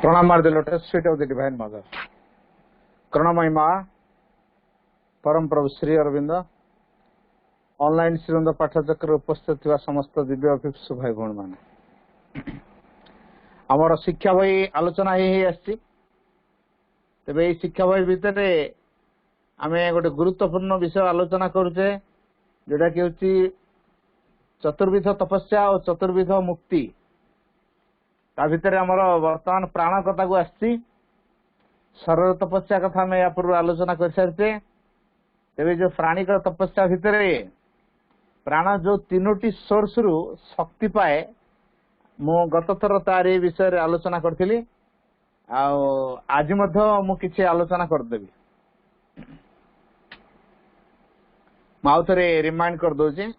Pranam are the lotus feet of the Divine Mother. Pranamai Ma, Param Prabhu Sri Aurobindo, online Sriranda Pathachakra उपस्थित थिबा समस्त दिव्य अभिप्सु भाई भौणी माने आमर शिक्षा बही आलोचना ही आसी तेबे ए शिक्षा बही भितर आमे गोटे गुरुत्वपूर्ण विषय आलोचना करूचे जोटा कि होची चतुर्विध तपस्या और चतुर्विध मुक्ति ता भितर आमर वर्तमान प्राण कथा को आसी शरीर तपस्या कथा में या पूर्व आलोचना कर सारते तेबे जो प्राणिक तपस्या भितर प्राण जो तीनोटी सोर्स रु शक्ति पाए मु गत थर तार विषय रे आलोचना करथिली आज मु किछि आलोचना करदेबी माउ थरे रिमाइंड कर दोछि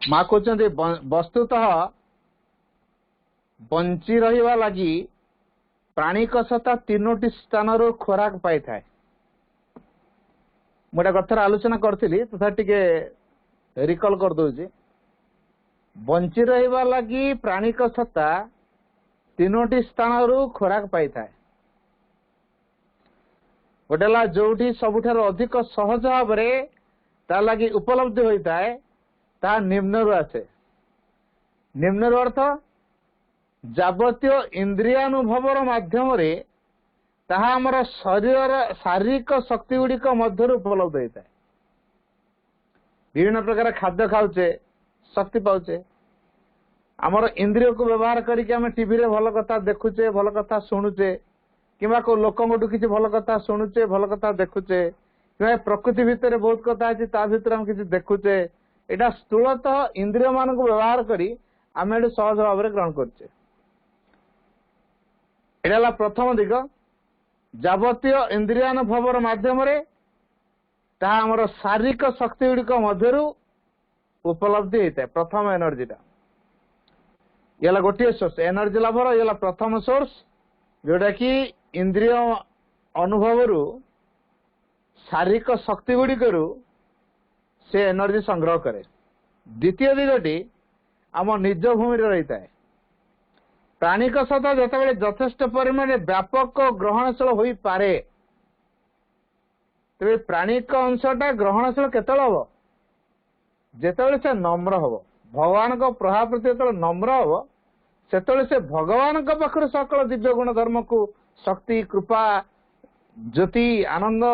माँ कहते वस्तुतः बंची रहिबा लगी प्राणिक सत्ता तीनोटी स्थान रो खोराक पाई थाए मोटा कथर आलोचना करथिली तथा टिके रिकॉल कर दोछि बंची रहिबा लगी प्राणिक सत्ता तीनोटी स्थान रो खोराक पाई थाए गोटेला जोठी सबुठार अधिक सहज भाव रे ता लगी उपलब्धि होई थाए ता निम्न रु आसे निम्न अर्थ जावतीय इंद्रियानुभव माध्यम रे ताहा हमर शरीर शारीरिक शक्ति गुड़िक मध्य उपलब्ध होता है विभिन्न प्रकार खाद्य खाऊचे शक्ति पाऊचे आमर इंद्रिय को व्यवहार करके आम टीवी रे भल कथा देखुचे भल कथा शुणुचे किंबा को लोकंटू किसी भल कथा शुणुचे भल कथा देखुचे कि प्रकृति भितर बहुत कथा अच्छी ता भीतर हम किसी देखुचे एटा स्थूलतः इंद्रिय मान को व्यवहार करी आम एटू सहज भाव में ग्रहण करछे एटा प्रथम दिग जावतीय इंद्रियानुभव माध्यम रे ताहा हमर शारीरिक शक्ति गुड़िक मध्य उपलब्धि होता है प्रथम एनर्जीटा ये गोटे सोर्स एनर्जी लाभर ये प्रथम सोर्स जोटा कि इंद्रिय अनुभव रु शारीरिक शक्ति गुड़िक से एनर्जी संग्रह करे द्वितीय दिगटी आम निज भूमि रही है प्राणिक सत्ता जिते यथेष्ट परिमाण व्यापक ग्रहणशील हो पारे तेरे प्राणिक अंशटा ग्रहणशील केतल हम जिते से नम्र हम भगवान को प्रभाव प्रति जो नम्र हम से भगवान पाखर सकल दिव्य गुण धर्म को शक्ति कृपा ज्योति आनंद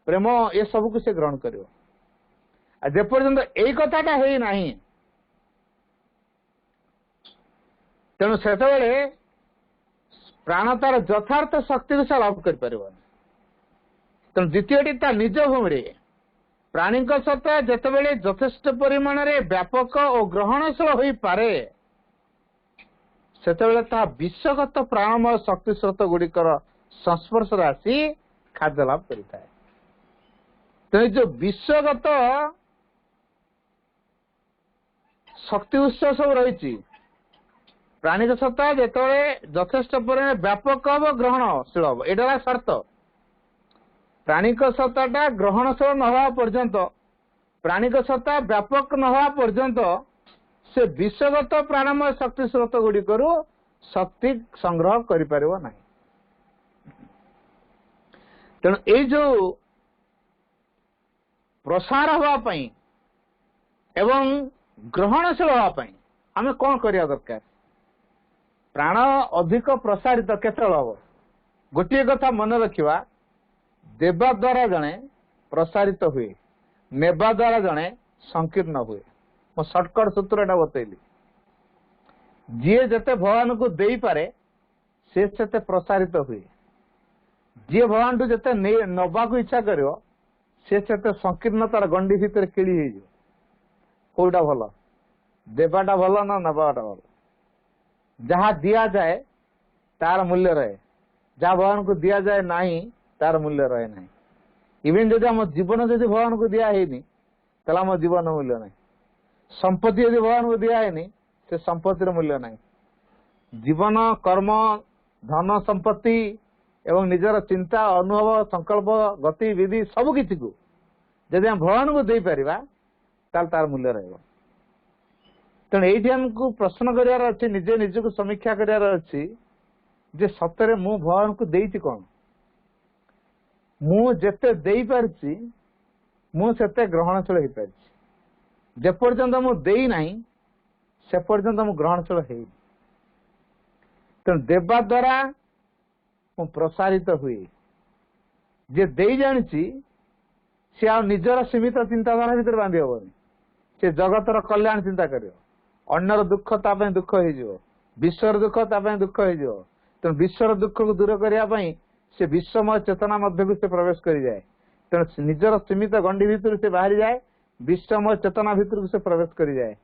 प्रेम ये सब को से ग्रहण कर जेपर्यंत यही कथाटा है नहीं तेणु से प्राण तार यथार्थ शक्ति को से लाभ कर तेणु द्वितीय निज भूमि प्राणिक सत्ता जिते यथेष्ट परिमाण रे व्यापक और ग्रहणशील हो पारे से विश्वगत प्राणमय शक्ति स्रोत गुड़िकर संस्पर्श आसी खाद्य लाभ करें तेणु जो विश्वगत शक्ति उत्स सब रही प्राणिक सत्ता जिते यथेष्ट परिमाण व्यापक हम ग्रहणशील हम यहाँ शर्त प्राणिक सत्ताटा ग्रहणशील न हवा पर्यंत प्राणिक सत्ता व्यापक न हवा पर्यंत से विश्वगत प्राणमय शक्ति स्रोत गुड़िक शक्ति संग्रह कर तेणु ये जो प्रसार हाँपाई एवं ग्रहणशील हाँपाई आम कौन करने दरकार प्राण अधिक प्रसारित केतल हम गोटे कथा मन रखा देवा द्वारा जड़े प्रसारित हुए नेबा द्वारा जड़े संकीर्ण हुए मो सर्टकट सूत्रटा बतैली जी जिते भगवान को दे पारे से प्रसारित हुए जी भगवान ठू जिते नवा को इच्छा कर से संकीर्णतार गंडी भितर किड़ी हो कौटा भल देवाटा भल ना नवाटा भल जहाँ दिया जाए तार मूल्य रहे जहाँ भगवान को दिया जाए नहीं तार मूल्य रहे नहीं इवेन जदि आम जीवन जदि भगवान को दिया है ताला आम जीवन मूल्य नहीं संपत्ति यदि भगवान को दिया है से संपत्तिर मूल्य नहीं जीवन कर्म धन संपत्ति एवं निजर चिंता अनुभव संकल्प गतिविधि सबकि को जदि हम भगवान को दे पारिबा ताल तार मूल्य रहिबो। तेणु ये आमको प्रश्न करार अच्छी निजे निजक समीक्षा करार अच्छी जे सतरे मु भगवान को देती कौन मु जेते दे पारछि मु सेते ग्रहणशील हो पारछि जेपर्यंत मु देई नाही से पर्यंत मु ग्रहणशील है। तेणु देवा द्वारा मु प्रसारित हुए जे दे जानिछि से आ निजर सीमित चिंताधारा भीतर बांधि हबनी से जगतर कल्याण चिंता करियो अन्यर दुख तापे दुख हो विश्वर दुख तापे दुख हो। तेणु विश्वर दुख को दूर करने से विश्वमय चेतना मध्य को से प्रवेश कर जाए। तेणु निजर सीमित गंडी भितर से बाहरी जाए विश्वमय चेतना भितर को से प्रवेश कर जाए।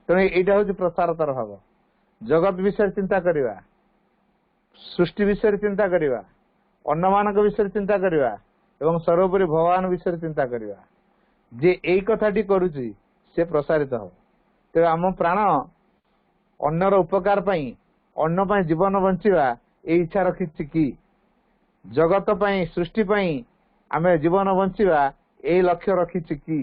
तेणु यहाँ हूँ प्रसारतार भाव जगत विषय चिंता करवा सृष्टि विषय चिंता करवा अन्न मान विषय चिंता करवा एवं सर्वोपरि भगवान विषय चिंता करवा जे यही कथाटी करुची से प्रसारित हो। तेणु आम प्राण अन्नर उपकार पाई अन्न पाई जीवन बंचिवा ये इच्छा रखी कि जगत पाई सृष्टि पाई आमे जीवन बंचिवा यही लक्ष्य रखी कि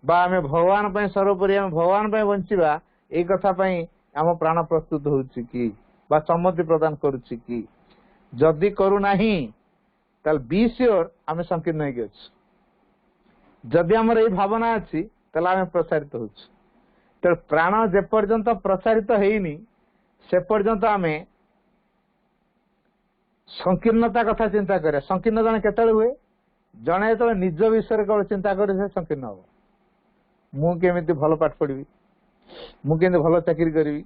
बा आमे भगवान पाई सर्वोपरि आमे भगवान पाई बंचिवा ए कथा पाई आम प्राण प्रस्तुत होउछि कि बा सम्मति प्रदान करुछि कि जदि करू नाही ताल बी श्योर आमे संकीर्ण होई गेछ। जदि हमर ए भावना अछि ताल आमे प्रसारित होउछि। तो प्राण जे पर्यंत प्रसारित हेइनी से पर्यंत आमे संकीर्णता कथा चिंता करे। संकीर्ण जने केतले हुए जने तो निज विषय केवल चिंता करे से संकीर्ण हो। मु केमिति भल पाठ पढ़ी मु केमिति भल चाकरी करी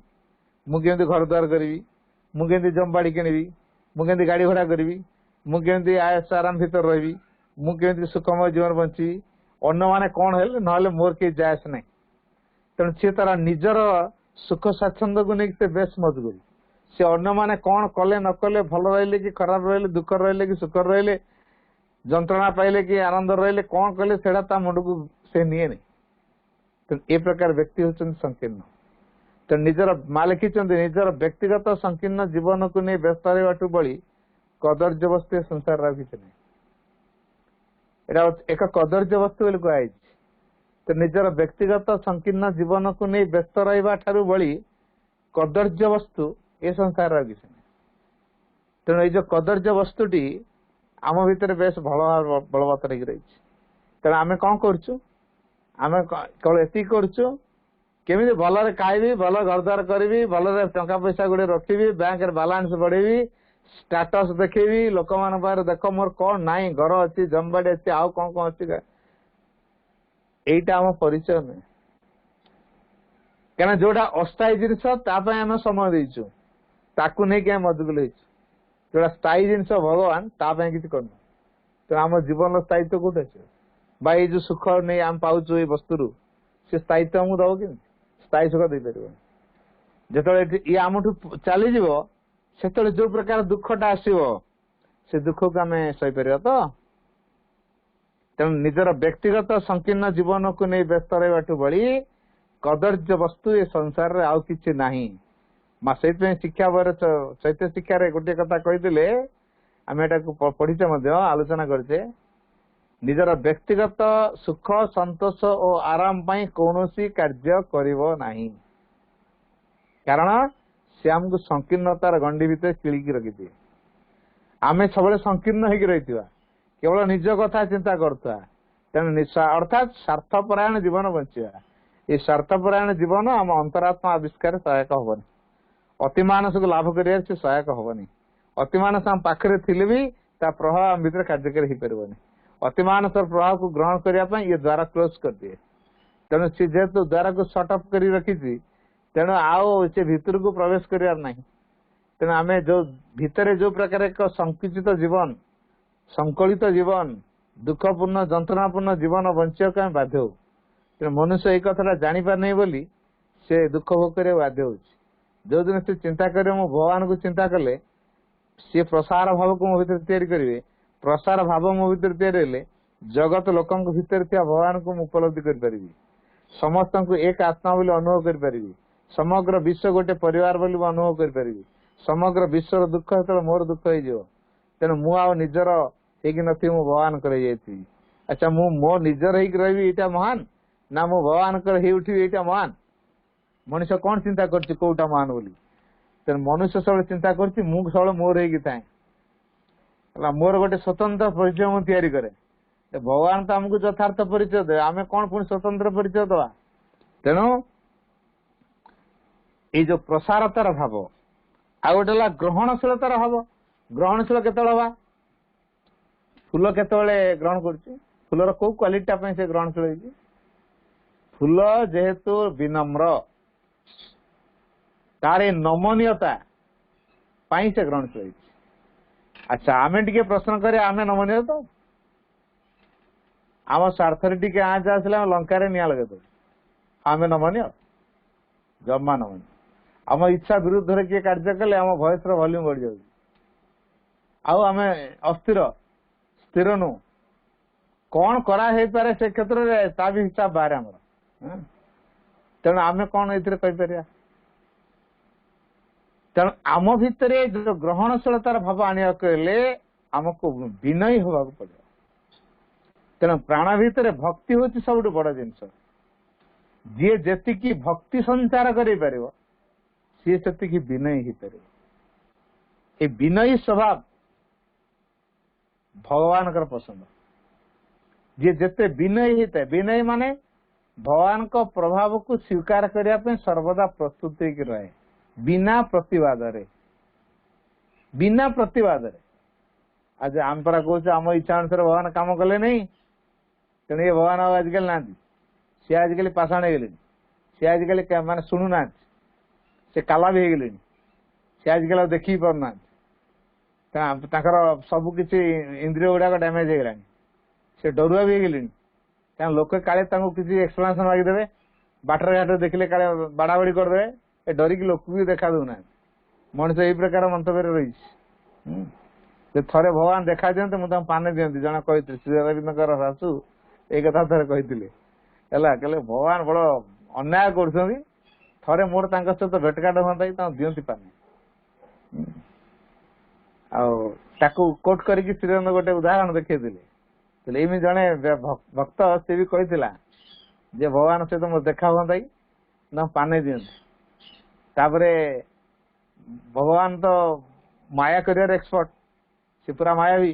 मु केमिति घर द्वार करी मु केमिति जमबाड़ी किणवी मु केमिति गाड़ी घोड़ा करी मु केमिति आयस आराम भीतर रही मु केमिति सुखमय जीवन बंची अन्न माने कौन हेले नहले मोर के जायस नहीं। तेणु सी तार निजर सुख स्वाच्छंद को लेकिन बेस मजबूरी से अन्न माने कौन कले न कले भल रहिले कि खराब रहिले दुख रहिले कि सुख रहिले जंत्रणा पाइले कि आनंद रहिले कौन कले सेड़ा ता मुंड को से निये नहीं। तेणु ए प्रकार व्यक्ति होचन संकीर्ण। तेणु निजर माँ लिखिं निजर व्यक्तिगत संकीर्ण जीवन को नहीं व्यस्त रही बड़ी कदर्य वस्तु संसार किसी नहीं। एटा एक कदर्य वस्तु बोली कहुई। तो निजर व्यक्तिगत संकीर्ण जीवन को नहीं व्यस्त रहा ठारू बड़ी कदर्य वस्तु ए संसार किसी नहीं। तेणु ये जो कदर्य वस्तुटी आम भितर बेस भल बलवत्तर रही। तेणु आम कौन करुचु आम केवल एति करुचु केमी भलरे खाइबी भल घर द्वार करी भलरे टंका पैसा गुड़े रखी बैंक बालांस बढ़ेबी स्टाटस देखेबी लोक मान पाखे देख मोर कौन नाई घर अच्छी जमबाड़ी अच्छी आउ कौन कौन अच्छी एटा आम परिचय नुहे। क्या जोटा अस्थायी जिनस आम समय देचु ताकू नहीं क्या मजबूल हो जोटा स्थायी जिनस भगवान तापाई किसी करना। तेणु आम जीवन स्थायित्व कौटे अच्छे बा ये जो सुख नहीं आम पाचु ये वस्तु से स्थायित्व आमको दब कि स्थायी सुख दे पार जो ये आम चलीज से जो प्रकार दुखटा आसो से दुख को आम सहीपर तो। तेणु निजर व्यक्तिगत संकीर्ण जीवन को नहीं व्यस्त रहा बड़ी कदर्य वस्तु ए संसार रे आउ किछि नाही। माँ से शिक्षा बर चैत्य शिक्षा रे गोटे कथा कही आम एटा पढ़ीचे आलोचना करचे निजर व्यक्तिगत सुख संतोष और आराम पाई कौनसी कार्य करिवो नाही कारण से आमको संकीर्णतार गंडी भितर किलिकी रखी आम सब संकीर्ण होगी रही केवल निज कथा चिंता करुवा। तेणु अर्थात स्वार्थपरायण जीवन बंचा ये स्वार्थपरायण जीवन आम अंतरात्मा आविष्कार सहायक हबनी अति मानस को लाभ कर सहायक हबनी अति मानस आम पाखे थिले भी ता प्रभाव आम भीतर कार्यकारी हो पारबनी अति मानस प्रभाव को ग्रहण करने ये द्वारा क्लोज कर दिए। तेणु सी जेहेतु द्वारा को सट अप कर रखी तेणु आओ से भीतर को प्रवेश करार ना। तेणु आम जो भितर जो प्रकार एक संकुचित जीवन संकलित जीवन दुखपूर्ण जंत्रणापूर्ण जीवन बंचा बाध्य हो। तेणु मनुष्य एक कथा जापार नहीं बोली से दुख भोग कर बाध्य हो। जो दिन से चिंता करे मो भगवान को चिंता कले सी प्रसार भाव को मो भीतर तैयारी करेंगे प्रसार भाव मो भीतर तैयारी जगत लोकों भीतर भगवान को उपलब्धि करी समस्त को एक आत्मा बोली अनुभव करी समग्र विश्व गोटे परिवार बोली अनुभव करी समग्र विश्वर दुख जो मोर दुख हो तेणु मु आ निजर ହେଇକି ନଥିବି ମୁଁ ଭଗବାନଙ୍କର ହେଇଯାଇଥିବି। ଆଚ୍ଛା ମୁଁ ମୋ ନିଜର ହେଇକି ରହିବି ଏଇଟା ମହାନ ନା ମୁଁ ଭଗବାନଙ୍କର ହେଇ ଉଠିବି ଏଇଟା ମହାନ? ମଣିଷ କଣ ଚିନ୍ତା କରୁଛି କୋଉଟା ମହାନ ବୋଲି? ତେଣୁ ମନୁଷ୍ୟ ସବୁବେଳେ ଚିନ୍ତା କରୁଛି ମୁଁ ସବୁବେଳେ ମୋର ହେଇକି ଥାଏ, ହେଲା ମୋର ଗୋଟେ ସ୍ୱତନ୍ତ୍ର ପରିଚୟ ମୁଁ ତିଆରି କରେ। ଭଗବାନ ତ ଆମକୁ ଯଥାର୍ଥ ପରିଚୟ ଦେବେ, ଆମେ କଣ ପୁଣି ସ୍ୱତନ୍ତ୍ର ପରିଚୟ ଦବା? ତେଣୁ ଏଇ ଯୋଉ ପ୍ରସାରତାର ଭାବ, ଆଉ ଗୋଟେ ହେଲା ଗ୍ରହଣଶୀଳତାର ଭାବ। ଗ୍ରହଣଶୀଳ କେତେବେଳେ ହବା? ଫୁଲ କେତେବେଳେ ଗ୍ରହଣ କରୁଛି? ଫୁଲର କୋଉ କ୍ୱାଲିଟିଟା ପାଇଁ ସେ ଗ୍ରହଣଶୀଳ ହେଇଛି? ଫୁଲ ଯେହେତୁ ବିନମ୍ର, ତାର ଏ ନମନୀୟତା ପାଇଁ ସେ ଗ୍ରହଣଶୀଳ ହେଇଛି। ଆଚ୍ଛା ଆମେ ଟିକେ ପ୍ରଶ୍ନ କରିବା, ଆମେ ନମନୀୟ ତ? ଆମ ସ୍ୱାର୍ଥରେ ଟିକେ ଆଞ୍ଚ ଆସିଲେ ଆମେ ଲଙ୍କାରେ ନିଆଁ ଲଗେଇଦବୁ, ଆମେ ନମନୀୟ? ଜମା ନମନୀୟ। ଆମ ଇଚ୍ଛା ବିରୁଦ୍ଧରେ କିଏ କାର୍ଯ୍ୟ କଲେ ଆମ ଭଏସର ଭଲ୍ୟୁମ ବଢିଯାଉଛି, ଆଉ ଆମେ ଅସ୍ଥିର, ସ୍ଥିର ନୁ। କଣ କରା ହେଇପାରେ ସେ କ୍ଷେତ୍ରରେ ତା ବି ହିସାବ ବାହାରେ ଆମର। ତେଣୁ ଆମେ କଣ ଏଥିରେ କହିପାରିବା? ତେଣୁ ଆମ ଭିତରେ ଯୋଉ ଗ୍ରହଣଶୀଳତାର ଭାବ ଆଣିବାକୁ ହେଲେ ଆମକୁ ବିନୟୀ ହେବାକୁ ପଡିବ। ତେଣୁ ପ୍ରାଣ ଭିତରେ ଭକ୍ତି ହଉଛି ସବୁଠୁ ବଡ ଜିନିଷ। ଯିଏ ଯେତିକି ଭକ୍ତି ସଞ୍ଚାର କରିପାରିବ ସିଏ ସେତିକି ବିନୟୀ ହେଇପାରିବ। ଏ ବିନୟୀ ସ୍ୱଭାବ ଭଗବାନଙ୍କର ପସନ୍ଦ। ଯିଏ ଯେତେ ବିନୟୀ ହେଇଥାଏ, ବିନୟୀ ମାନେ ଭଗବାନଙ୍କ ପ୍ରଭାବକୁ ସ୍ୱୀକାର କରିବା ପାଇଁ ସର୍ବଦା ପ୍ରସ୍ତୁତ ହେଇକି ରହେ, ବିନା ପ୍ରତିବାଦରେ। ବିନା ପ୍ରତିବାଦରେ। ଆଜ ଆମେ ପରା କହୁଛୁ ଆମ ଇଚ୍ଛା ଅନୁସାରେ ଭଗବାନ କାମ କଲେ ନାହିଁ, ତେଣୁ ଏ ଭଗବାନ ଆଉ ଆଜିକାଲି ନାହାନ୍ତି। ସେ ଆଜିକାଲି ପାଷାଣ ହେଇଗଲେଣି, ସେ ଆଜିକାଲି ମାନେ ଶୁଣୁନାହାନ୍ତି, ସେ କାଲା ବି ହେଇଗଲେଣି, ସେ ଆଜିକାଲି ଆଉ ଦେଖିକି ପାରୁନାହାନ୍ତି। ତାଙ୍କର ସବୁ କିଛି ଇନ୍ଦ୍ରିୟ ଗୁଡାକ ଡ୍ୟାମେଜ ହେଇଗଲାଣି, ସେ ଡରୁଆ ବି ହେଇଗଲେଣି। କାରଣ ଲୋକ କାଳେ ତାଙ୍କୁ କିଛି ଏକ୍ସପ୍ଲାନେସନ ମାଗିଦେବେ, ବାଟରେ ଘାଟରେ ଦେଖିଲେ କାଳେ ବାଡାବାଡି କରିଦେବେ, ଏ ଡରିକି ଲୋକକୁ ବି ଦେଖା ଦଉନାହାନ୍ତି। ମଣିଷ ଏଇ ପ୍ରକାର ମନ୍ତବ୍ୟରେ ରହିଛି। ଯେ ଥରେ ଭଗବାନ ଦେଖା ଦିଅନ୍ତେ ମୁଁ ତାଙ୍କୁ ପାନେ ଦିଅନ୍ତି, ଜଣେ କହିଥିଲେ, ଶ୍ରୀ ଅରବିନ୍ଦଙ୍କର ଶାଶୁ ଏଇ କଥା ଥରେ କହିଥିଲେ, ହେଲା କହିଲେ ଭଗବାନ ବଡ ଅନ୍ୟାୟ କରୁଛନ୍ତି, ଥରେ ମୋର ତାଙ୍କ ସହିତ ଭେଟଘାଟ ହୁଅନ୍ତା କି ତାଙ୍କୁ ଦିଅନ୍ତି ପାନେ। ଆଉ ତାକୁ କୋଟ କରିକି ଶ୍ରୀଅରବିନ୍ଦ ଗୋଟେ ଉଦାହରଣ ଦେଖେଇଥିଲେ। ଏମିତି ଜଣେ ଭକ୍ତ ସେ ବି କହିଥିଲା ଯେ ଭଗବାନ ସହିତ ମୋର ଦେଖା ହୁଅନ୍ତା କି ନା ପାନେ ଦିଅନ୍ତି। ତାପରେ ଭଗବାନ ତ ମାୟା କରିବାର ଏକ୍ସପର୍ଟ, ସେ ପୁରା ମାୟାବୀ,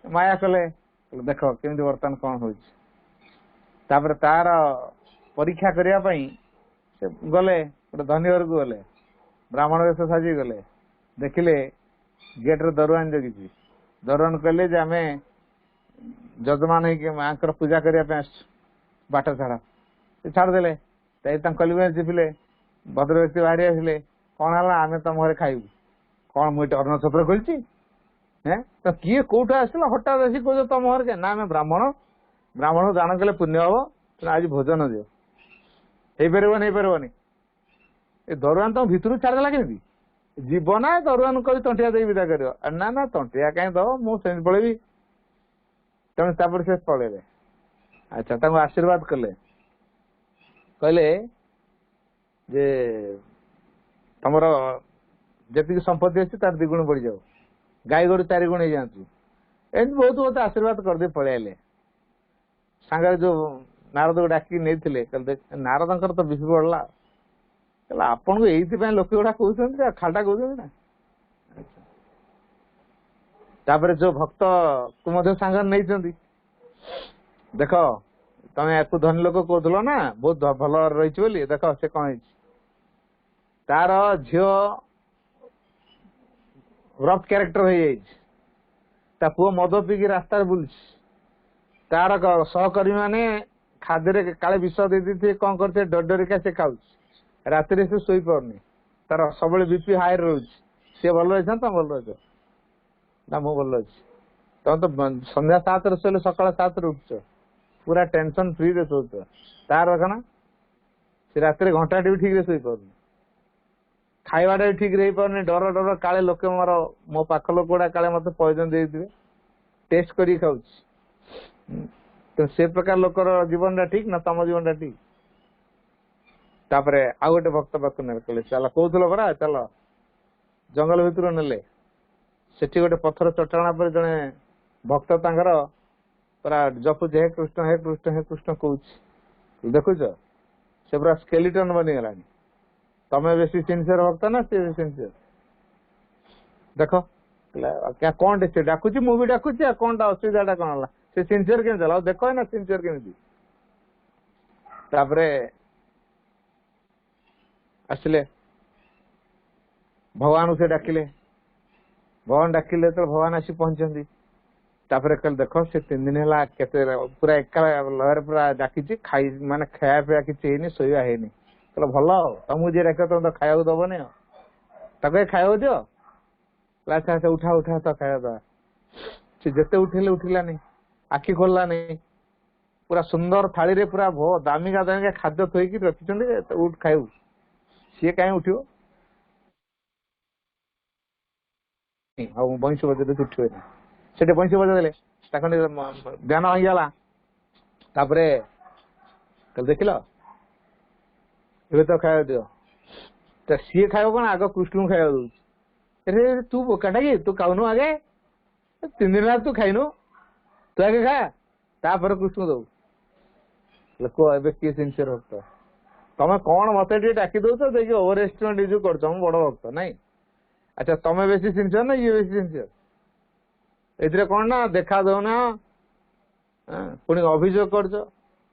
ମାୟା କଲେ, ଦେଖ କେମିତି ବର୍ତ୍ତମାନ କଣ ହଉଛି। ତାପରେ ତାର ପରୀକ୍ଷା କରିବା ପାଇଁ ସେ ଗଲେ ଗୋଟେ ଧନୀ ଘରକୁ ଗଲେ, ବ୍ରାହ୍ମଣ ବେଶ ସାଜି ଗଲେ, ଦେଖିଲେ ଗେଟରେ ଦରୁଆନ ଜଗିଛି। ଦରୁଆନ କହିଲେ ଯେ ଆମେ ଯଜମାନ ହେଇକି ମାଙ୍କର ପୂଜା କରିବା ପାଇଁ ଆସିଛୁ, ବାଟ ଛାଡ। ସେ ଛାଡିଦେଲେ। ତାଙ୍କ କଲିମେଣ୍ଟ ଚିପିଲେ, ଭଦ୍ର ବ୍ୟକ୍ତି ବାହାରି ଆସିଲେ, କଣ ହେଲା? ଆମେ ତମ ଘରେ ଖାଇବୁ। କଣ ମୁଁ ଏଠି ଅନ୍ନ ଛତ୍ର ଖୋଲିଛି? ତ କିଏ କୋଉଠୁ ଆସିଲା ହଠାତ୍ ଆସି କହୁଛ ତମ ଘରେ? ନା ଆମେ ବ୍ରାହ୍ମଣ, ବ୍ରାହ୍ମଣକୁ ଦାନ କଲେ ପୁଣ୍ୟ ହବ, ଆଜି ଭୋଜନ ଦିଅ। ହେଇପାରିବନି, ହେଇପାରିବନି। ଏ ଦରୁଆନ ତମ ଭିତରୁ ଛାଡିଦେଲା କେମିତି? ଯିବ ନା ଦରୁଆନ କହି ତଣ୍ଟିଆ ଦେଇ ବିଦା କରିବ? ନା ନା ତଣ୍ଟିଆ କାହିଁ ଦବ, ମୁଁ ସେମିତି ପଳେଇବି। ତେଣୁ ତାପରେ ସେ ପଳେଇଲେ। ଆଚ୍ଛା ତାଙ୍କୁ ଆଶୀର୍ବାଦ କଲେ, କହିଲେ ଯେ ତମର ଯେତିକି ସମ୍ପତ୍ତି ଅଛି ତାର 2 ଗୁଣ ବଢିଯାଉ, ଗାଈ ଗୋରୁ 4 ଗୁଣ ହେଇଯାଆନ୍ତୁ। ଏମିତି ବହୁତ ବହୁତ ଆଶୀର୍ବାଦ କରିଦେଇ ପଳେଇଲେ। ସାଙ୍ଗରେ ଯୋଉ ନାରଦକୁ ଡାକିକି ନେଇଥିଲେ, କହିଲେ ନାରଦଙ୍କର ତ ବିପି ବଢିଲା, କହିଲେ ଆପଣଙ୍କୁ ଏଇଥିପାଇଁ ଲୋକ ଗୁଡା କହୁଛନ୍ତି, ଖାଲଟା କହୁଛନ୍ତି ନା। ତାପରେ ଯୋଉ ଭକ୍ତ କୁ ମଧ୍ୟ ସାଙ୍ଗରେ ନେଇଛନ୍ତି, ଦେଖ ତମେ ୟାକୁ ଧନୀ ଲୋକ କହୁଥିଲ ନା, ବହୁତ ଭଲ ରହିଛି ବୋଲି, ଦେଖ ସେ କଣ ହେଇଛି। ତାର ଝିଅ ରଫ୍ କ୍ୟାରେକ୍ଟର ହେଇଯାଇଛି, ତା ପୁଅ ମଦ ପିଇକି ରାସ୍ତାରେ ବୁଲୁଛି, ତାର ସହକର୍ମୀ ମାନେ ଖାଦ୍ୟରେ କାଳେ ବିଷ ଦେଇ ଦେଇଥିବେ, କଣ କରିଥିବେ, ଡରିକା ସେ ଖାଉଛି, ରାତିରେ ସେ ଶୋଇପାରୁନି, ତାର ସବୁବେଳେ ବିପି ହାଇ ରହୁଛି। ସିଏ ଭଲ ରହିଛ, ତମେ ଭଲ ରହିଛ? ନା ମୁଁ ଭଲ ଅଛି। ତମେ ତ ସନ୍ଧ୍ୟା 7ରେ ଶୋଇଲେ ସକାଳ 7ରେ ଉଠୁଛ, ପୁରା ଟେନସନ ଫ୍ରିରେ ଶୋଉଛ। ତାର କଣ, ସେ ରାତିରେ ଘଣ୍ଟାଟେ ବି ଠିକ ରେ ଶୋଇପାରୁନି, ଖାଇବାଟା ବି ଠିକ ରେ ହେଇପାରୁନି, ଡର କାଳେ ଲୋକେ ମୋ ପାଖ ଲୋକ ଗୁଡା କାଳେ ମତେ ପଏଜନ ଦେଇଥିବେ, ଟେଷ୍ଟ କରିକି ଖାଉଛି। ତ ସେ ପ୍ରକାର ଲୋକର ଜୀବନଟା ଠିକ ନା ତମ ଜୀବନଟା ଠିକ? ତାପରେ ଆଉ ଗୋଟେ ଭକ୍ତ ପାଖକୁ ନେଲେ, କହିଲେ ଚାଲ, କହୁଥିଲ ପରା ଚାଲ, ଜଙ୍ଗଲ ଭିତରୁ ନେଲେ। सेठी गोटे पत्थर चटाण पर जड़े भक्त तांकर पूरा जपुच हे कृष्ण हे कृष्ण हे कृष्ण कौच देखुच से पूरा स्केलिटन बनीगला तमें बेसी सिंसियर भक्त ना सी सिंसियर देख क्या कौन से डाकुची मु भी डाकुची कौन असुविधा कौन है से सिंसियर के देख ना सिंसियर केमी तापरे आसिले भगवान से डाकिले भगवान डाकिले तो भगवान आसी पहुंचती तापर कल देख से 3 दिन है केते पूरा एका लहर पूरा डाकी खाई माने खाया पिया कि शोवा है कल भल तुमको जी डाक तुम तो खाया दबनी खाया दियो अच्छा अच्छा उठा उठा तो खाया दवा से जिते उठेले उठिला नहीं आखि खोलला नहीं पूरा सुंदर थाली रे पूरा बहुत दामिका दामिका खाद्य थोक रखी उठ खाऊ सी कहीं उठो बंशी बजे उठे से बंशी बजे ध्यान होगला देख लो ये तो खाया दियो तो सी खाव कौन आग कृष्ण खाया दे अरे तू बोकाटा कि तू खाऊनु आगे 3 दिन तू खाइनु तू आगे खा तापर कृष्ण दो लोक ए किए सिंसियर भक्त तमें कौन मत डाकी दौच देखिए ओवर एस्टिमेट निज कर बड़ भक्त नाई अच्छा तमें बेसी सिंसियर ना ये बेसी सिंसियर ए कौन ना देखा दौना पुणी अभियोग कर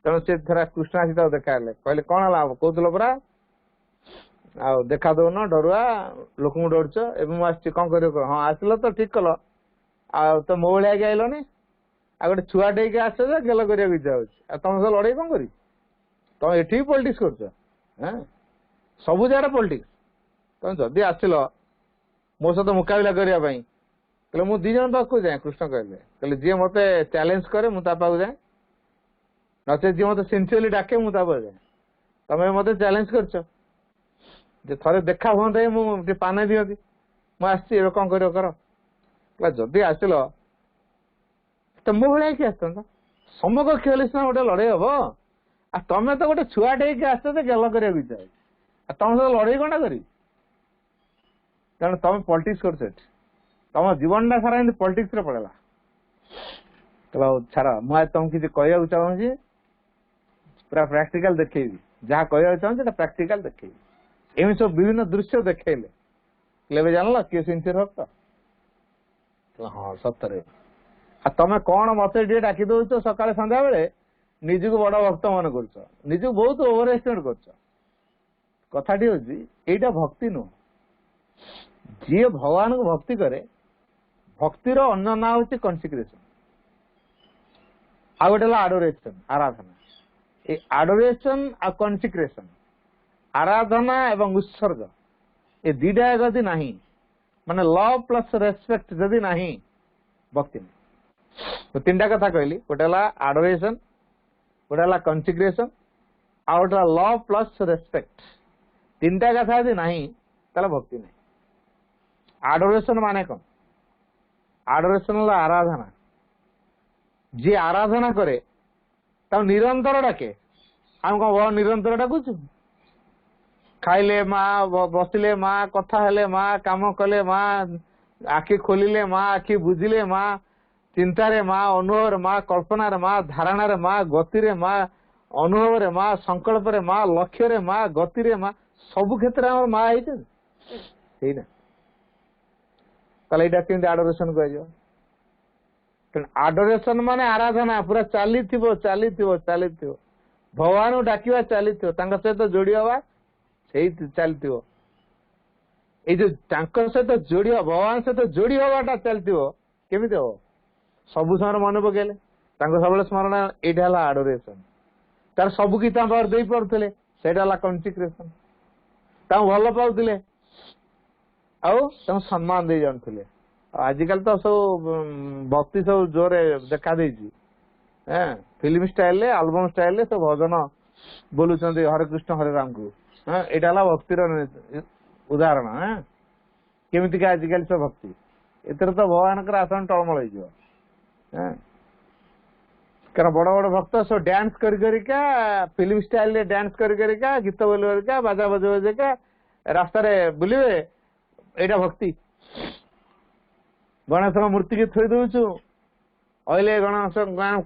तेणु से थोड़ा कृष्ण आसी देखा कहले कौन है कहते परा आ देखा दौन डरुआ लोक डरुच एवं कौन कर हाँ आसल तो ठीक कल आ तो मो भाई आइलनी आ गोटे छुआ टे आस गेल कर इच्छा हो तुम सब लड़े कौन कर तुम एठी पॉलिटिक्स कर सब जगह पॉलिटिक्स तुम जदि आसिल मो सहित मुकाबला करने कहले मु 2 जन पाक जाए कृष्ण कहले जी मत चैलेंज करे मुझे जाए नचे जी मत सिंसियरली डाके मुझे जाए तमें मत चैलेंज कर थे देखा हाँ मुझे पाने दिखती मुझे कौन कर जदि आसिल तो मो भाई कि आस समग्र खेल सीना गोटे लड़े हम आ तमें तो गोटे छुआटे आस गेल कर तुम सब लड़े कौन कर तेणु तुम पॉलिटिक्स कर तुम जीवन टा सारा पॉलिटिक्स रे पड़ेगा चलो छाड़ मुझे तुमको किसी कहना चाहूँगी पूरा प्रैक्टिकल देखेबी जहाँ कहना चाहूँ प्रैक्टिकल देखेबी एम सब विभिन्न दृश्य देखेले जान किए सिंसियर भक्त हाँ सतरे तमें कौन मत डाकी दौच सका संध्या बेले निजी को बड़ भक्त मन कर निजी बहुत ओवर एस्टिमेट कर कथाटी हूँ यहीटा भक्ति नुह जी भगवान को भक्ति करे भक्तिर अन्य ना हूँ कन्सिक्रेशन आ गोटे आडोरेशन आराधना ये आडोरेशन आ कन्सिक्रेशन आराधना एवं उत्सर्ग ये दीटा जदि नहीं माने लव प्लस रेस्पेक्ट जदि नहीं भक्ति तो 3टा कथा कहली गोटे आडोरेशन गोटे कन्सिक्रेशन आ गोटे लव प्लस रेस्पेक्ट 3टा कथा यदि नहीं ताले भक्ति नहीं आडोरेशन माने कौन आडोरेशन आराधना जी आराधना करे तब निरंतर डाके आम कौन निरंतर डाकुचु खाइले माँ बसिले माँ कथा हेले माँ काम कले माँ आखि खोलिले माँ आखि बुझिले माँ चिंतारे माँ अनुभव माँ कल्पनार माँ धारणार माँ गतिर माँ अनुभव माँ संकल्प माँ लक्ष्य माँ गतिर माँ सबु क्षेत्र में माँ है कमी आडोरेशन कह आडोरेशन माने आराधना पूरा चली भगवान डाकिवा चली सहित जोड़ी हवा से चलती ये जो सहित जोड़ी भगवान सहित जोड़ी हवाटा चलती केमी हम सबु समय मन पकेले सब स्मरण यहाँ आडोरेशन तार सबू कि दे पारे से कन्सिक्रेशन भल पाते सम्मान दे जानते आजिकल तो सब भक्ति सब जोर देखा फिल्म स्टाइल एल्बम स्टाइल सब भजन बोलुं हरे कृष्ण हरे राम को यहाँ भक्तिर उदाहरण केमिति आजिकल सब भक्ति एतर तो भगवान आसन टलमल हो कारण बड़ बड़ भक्त सब डांस करिका फिल्म स्टाइल डांस करिका गीत बोल बाजा बजे बजेका रास्ता बुलवे यहाँ भक्ति गणेश मूर्ति की थोई दौचु अले गणेश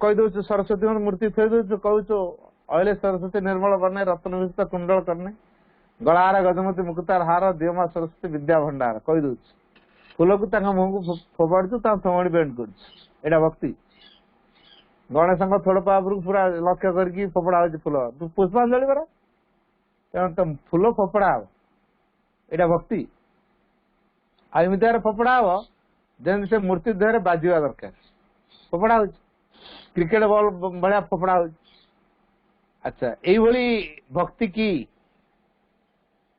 कही दौचु सरस्वती मूर्ति थोई दौचु कहूचु अले सरस्वती निर्मल बने रत्न विषित कुंडल करने गलार गजमती मुक्तार हार दियमा सरस्वती विद्या भंडार कही दौचु फूल को मुह को फोपाड़ू थोड़ी बेंड कर भक्ति गणेश थोड़ पावर पूरा लक्ष्य करके फोपड़ा हो फूल पुष्पांजलि परा तेणु फूल फोपड़ा हम यहाँ भक्ति आमती फोपड़ा हम जमी से मूर्ति देह बाजवा दरकार फोपड़ा हो क्रिकेट बॉल भाया फोपड़ा हो अच्छा यही भक्ति की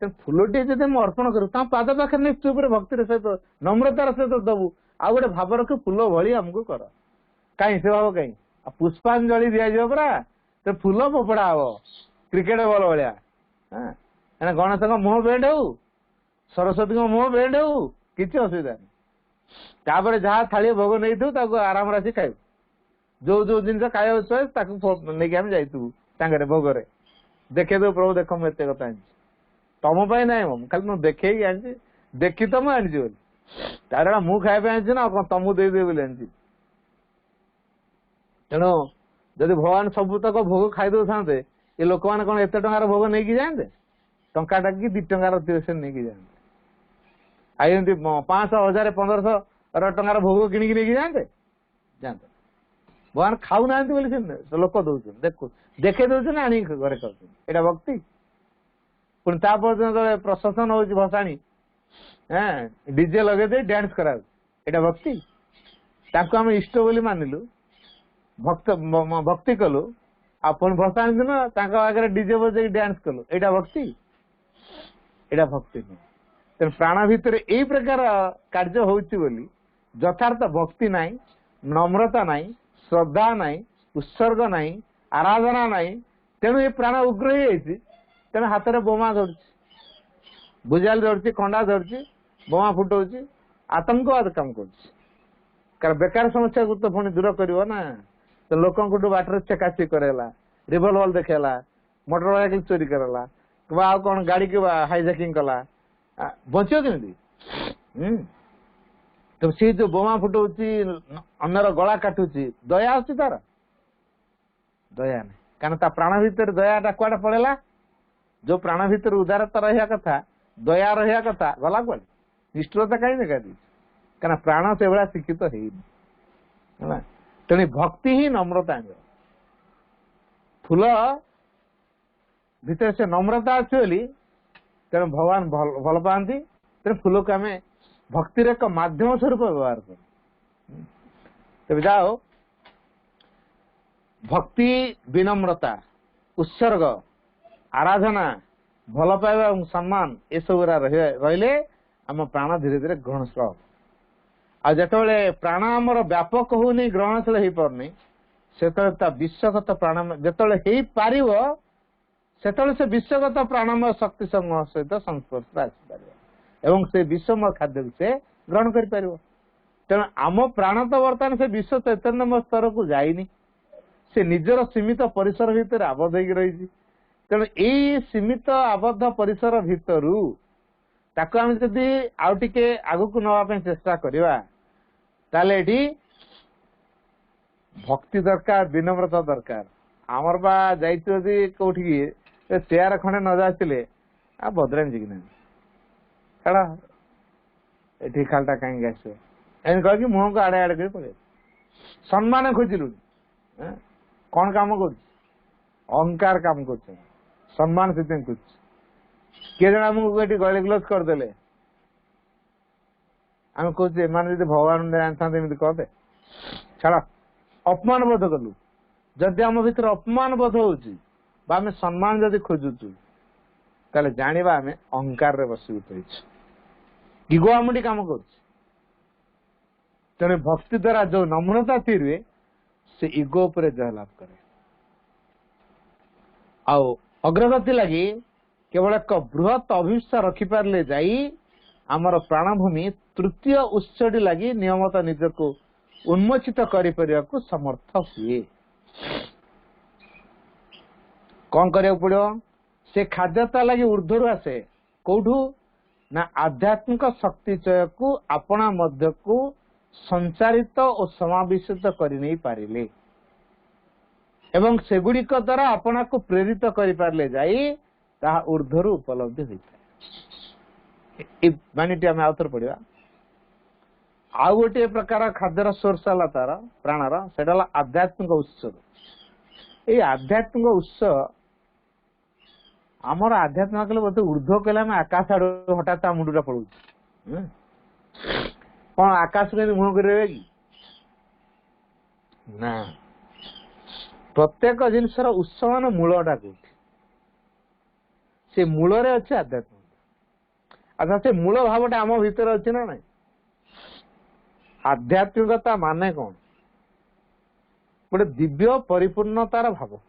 फूलटे जब हम अर्पण करूँ पाद पाखे निश्चय भक्तिर सहित नम्रतार सहित दबू आ गए भाव रख फूल भली आमको कर कहीं से भाव कहीं पुष्पांजलि दिज्व परा तो फूल फोपड़ा हम क्रिकेट बॉल भाया गणेश मुह बेंड हो सरस्वती मुह बेंड हो किसी असुविधा नहीं तापर जहाँ थाली भोग नहीं थू आराम राशि खाइब जो जो जिन खाया नहीं आम जाइए भोगे देखे दो प्रभु देख मुझे कथा तुम ना खाली मुझे देखे आनी देखी तो मुझे आनी तार मुझे खाया आनी ना तुमको देदे बोली आनी तेणु जदि भगवान सबुतक भोग खाई दौ था ये लोक मैंने कौन एत टकर भोग नहीं कि जाते टाटा कि 2 टंकार नहीं जाते आई 500 1000 1500 टंकार भोग किणिकी नहीं जाते जाते भगवान खाऊ ना लोक दौन देखो देखे दौन आनी घरे खाऊ भक्ति पुणी तापर प्रशासन हो भसाणी डीजे लगे दे डांस करा भक्ति आम इष्ट बोली मानिलु भक्त भक्ति कलु पुणी भसाणी दिन आगे डीजे बजे डांस कलु यहाँ भक्ति यहाँ भक्ति नुह तेणु प्राण भितर यही प्रकार कार्य होली यथार्थ भक्ति नाई नम्रता नाई श्रद्धा नाई उत्सर्ग नाई आराधना नाई तेणु ये प्राण उग्र ही तेणु हाथ में बोमा धरती भुजाली धरती खंडा धरती बोमा फुटाऊँ आतंकवाद काम कर बेकार समस्या को तो पुणी दूर कर ना तो लोक बाटर चेकाची करेला रिवल्वर देखेला मोटरसाइकिल चोरी करेला कौन गाड़ी की हाईजैकिंग कला बचो केमी तो सी जो बोमा फुटाऊँ अन्यर गला काटुची दया आसुची तार दया नहीं कारण ता प्राण भितर दयाटा कुआडे पड़ेला जो प्राण भितर उदारता रहा कथा दया रहा कथा गला कुआडे निष्ठुरता कहीं देखा दी कारण प्राण से भाया शिक्षित है तेणु भक्ति ही नम्रता फूल भितर से नम्रता अच्छी बोली तेणु भगवान भल पाती तेणु फूल को आम भक्तिर एक माध्यम स्वरूप व्यवहार कर तेज जाओ भक्ति विनम्रता उत्सर्ग आराधना भल पाइबा और सम्मान ये सब रहिले आम प्राण धीरे धीरे ग्रहणशील आ जिते प्राण आमर व्यापक होनी ग्रहणशील हो पारनी से विश्वगत प्राण जिते हो पार से विश्वगत प्राणमय शक्ति समूह सहित संस्पर्श आसपार से विश्वमय खाद्य से ग्रहण कर तेणु आम प्राण तो बर्तमान से विश्व चैतन्यमय स्तर को जाइनी से निजर सीमित परिसर भितर आबद्ध हो रही तेणु यही सीमित आबद्ध परिसर भितर ताको आम जदि आउ टिके आगक नवाई चेष्टा करवा ताले भक्ति दरकार विनम्रता दरकार आमर बा जाइए कौटी चेयर खंडे न जाते आ बदराम जी छाड़ा ये खालटा कहीं आस कह मुह को आड़े आड़े कर पड़े सम्मान खोजिलु कौन काम कर अहंकार काम कर सम्मान से खोज किए जन आमको ये गली ग्लज करदे आम कहे मैंने जो भगवान जानते कहते छाड़ अपमान बोध कलु जदि आम भर अपमान बोध होमें सम्मान जदि खोजुचु ताले जानिबा आम अहंकार रे बसीभूत होइछु इगो आमुडी काम कर तेणु भक्ति द्वारा जो नम्रता थी से इगो पर जय लाभ करे आउ अग्रगति लगी केवल एक बृहत अभिष्ठा रखिपारे जाई आमर प्राणभूमि तृतीय उत्सटी लगी नियमत निजको उन्मोचित कर समर्थ हुए कौन करिया पड़ो से खाद्यता लगी ऊर्ध्वर आसे कौठू ना आध्यात्मिक शक्तिचय को अपना मध्य को संचारित और समावेशित करने पारिले एवं सेगुड़िक द्वारा अपना को प्रेरित कर पारे जाई ताहा ऊर्ध्वर उपलब्धि होता है। मानिटी आम आउथर पढ़ा आउ गोटे प्रकार खाद्यर सोर्स है तार प्राणर से आध्यात्मिक उत्स। ये आध्यात्मिक उत्स आमर आध्यात्मिक कले बोलते ऊर्ध्व कले आम आकाश आड़ हठात मुंडा पड़ू कौन आकाश में मुह कर ना प्रत्येक जिनसर उत्स मान मूलटा कौट से मूल अच्छे आध्यात्मिक। अच्छा से मूल भावटा आम भीतर अच्छे ना ना आध्यात्मिकता माने कौन गोटे दिव्य परिपूर्णतार भाव।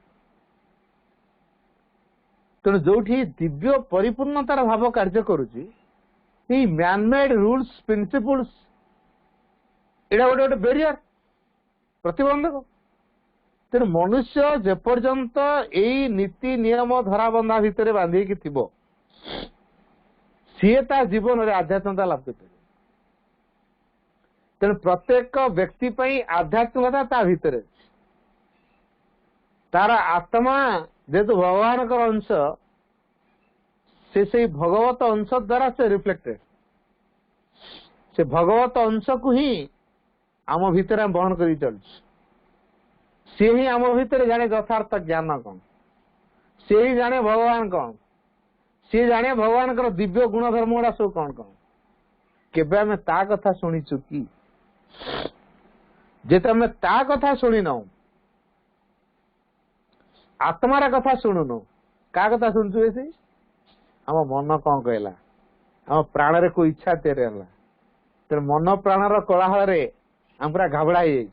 तेणु जो दिव्य परिपूर्णतार भाव कार्य करुच्ची मैनमेड रूल्स प्रिंसिपल्स एटा गोटे गोटे बेरियर प्रतिबंधक। तेणु मनुष्य जेपर्यंत यही नीति नियम धराबंधा भितर बांधिकी थिबो सीए ता जीवन रे आध्यात्मिकता लाभ कर। तेणु प्रत्येक व्यक्ति पई आध्यात्मिकता ता भितर तार आत्मा जेहेतु भगवान का अंश से भगवत अंश द्वारा से रिफ्लेक्टेड से भगवत अंश को ही आम भितर बहन कर चल सी ही आम भितर जाने यथार्थ ज्ञान कौन सी ही जाने भगवान कौन सी जाने भगवान का दिव्य गुण धर्म गुड़ा सब कौन कौन केबे आम ता कथा शुणीचु कि जेते आम ता कथा शुणी न आत्मार कथा शुणुनु का कथा शुणुचु बेसी आम मन कौन कहला आम प्राण रे कोई इच्छा तेरे तेणु मन प्राणर कोलाहल रे आम पूरा घाबड़ा हो जाइए।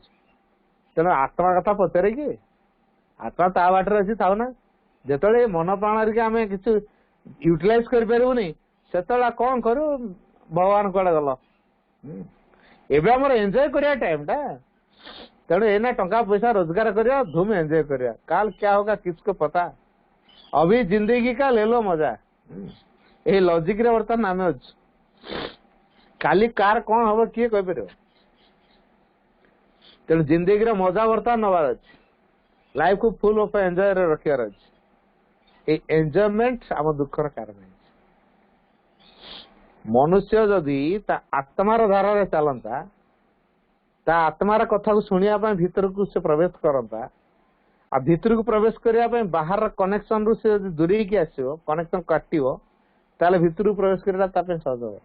तेणु आत्मा कथा पचारे कि आत्मा ता बाटर अच्छी थाउ ना जिते मन प्राण आम कि यूटिलाइज करें से कौन करू भगवान कड़े गल एवं आम एंजॉय करिया टाइम टा। तेणु एना टंका पैसा रोजगार करिया धूम एंजॉय करिया काल क्या होगा किसको पता। अभी जिंदगी का ले लो मजा ये लॉजिक रे बर्तमान आम अच्छे काली कार कौन हम किए कह पार। तेणु जिंदगी रे मजा बर्तमान नवार अच्छे लाइफ को फुल ऑफ एंजॉय रखार अच्छे एंजॉयमेंट आम दुखर कारण है। मनुष्य जदि आत्मार धारा रे चलता ता आत्मार कथा को शुणिया भीतर को से प्रवेश करता आ भीतर को प्रवेश करने बाहर कनेक्शन रु से दूरे की आसो कनेक्शन काटो ताले भीतर को प्रवेश करना सहज हो।